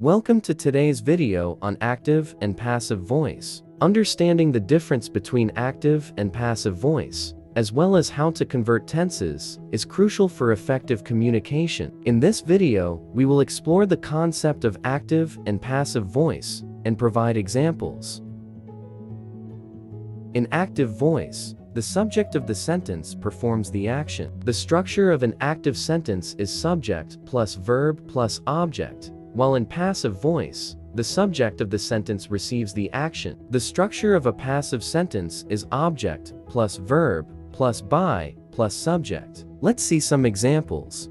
Welcome to today's video on active and passive voice. Understanding the difference between active and passive voice, as well as how to convert tenses, is crucial for effective communication. In this video, we will explore the concept of active and passive voice and provide examples. In active voice, the subject of the sentence performs the action. The structure of an active sentence is subject plus verb plus object, while in passive voice, the subject of the sentence receives the action. The structure of a passive sentence is object plus verb plus by plus subject. Let's see some examples.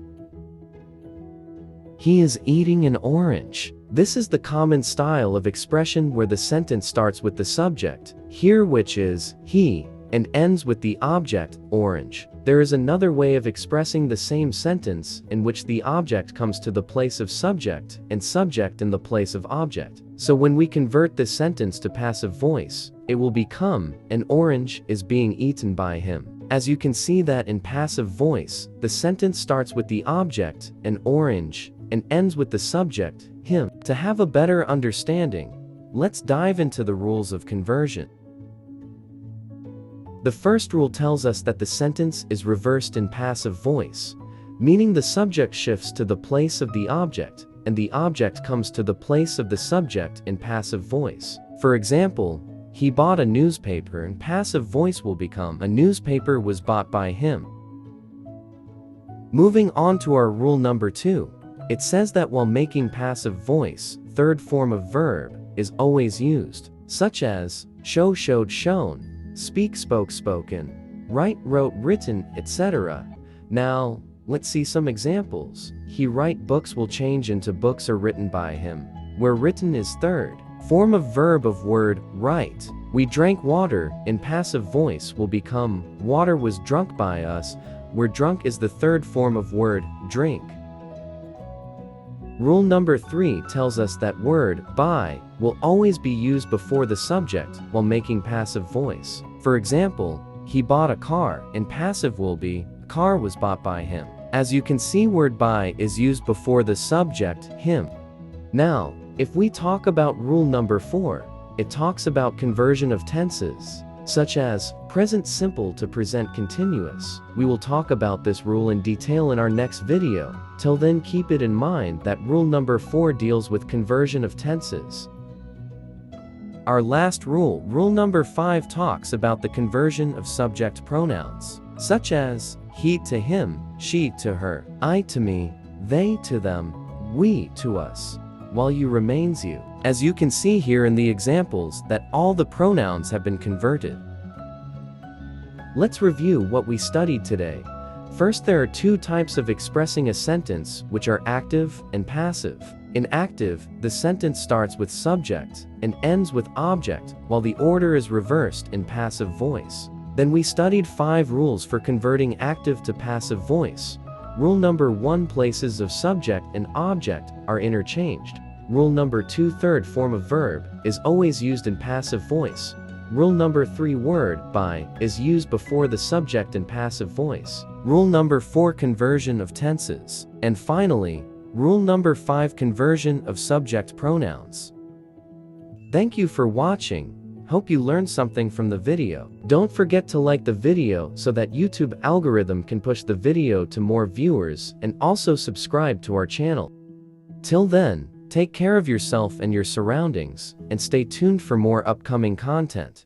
He is eating an orange. This is the common style of expression where the sentence starts with the subject, here, which is he, and ends with the object, orange. There is another way of expressing the same sentence in which the object comes to the place of subject and subject in the place of object. So when we convert this sentence to passive voice, it will become, an orange is being eaten by him. As you can see that in passive voice, the sentence starts with the object, an orange, and ends with the subject, him. To have a better understanding, let's dive into the rules of conversion. The first rule tells us that the sentence is reversed in passive voice, meaning the subject shifts to the place of the object, and the object comes to the place of the subject in passive voice. For example, he bought a newspaper, and passive voice will become, a newspaper was bought by him. Moving on to our rule number 2, it says that while making passive voice, third form of verb is always used, such as show, showed, shown, speak, spoke, spoken, write, wrote, written, etc. Now, let's see some examples. He write books will change into books are written by him, where written is third form of verb of word write. We drank water, in passive voice will become water was drunk by us, where drunk is the third form of word drink. Rule number 3 tells us that word by will always be used before the subject while making passive voice. For example, he bought a car, and passive will be, a car was bought by him. As you can see, word by is used before the subject, him. Now, if we talk about rule number 4, it talks about conversion of tenses, such as present simple to present continuous. We will talk about this rule in detail in our next video. Till then, keep it in mind that rule number 4 deals with conversion of tenses. Our last rule, rule number 5, talks about the conversion of subject pronouns, such as he to him, she to her, I to me, they to them, we to us, while you remains you. As you can see here in the examples that all the pronouns have been converted. Let's review what we studied today. First, there are 2 types of expressing a sentence, which are active and passive. In active, the sentence starts with subject and ends with object, while the order is reversed in passive voice. Then we studied 5 rules for converting active to passive voice. Rule number 1, places of subject and object are interchanged. Rule number 2, third form of verb is always used in passive voice. Rule number 3, word by is used before the subject in passive voice. Rule number 4, conversion of tenses. And finally, rule number 5, conversion of subject pronouns. Thank you for watching. Hope you learned something from the video. Don't forget to like the video so that YouTube algorithm can push the video to more viewers, and also subscribe to our channel. Till then, take care of yourself and your surroundings, and stay tuned for more upcoming content.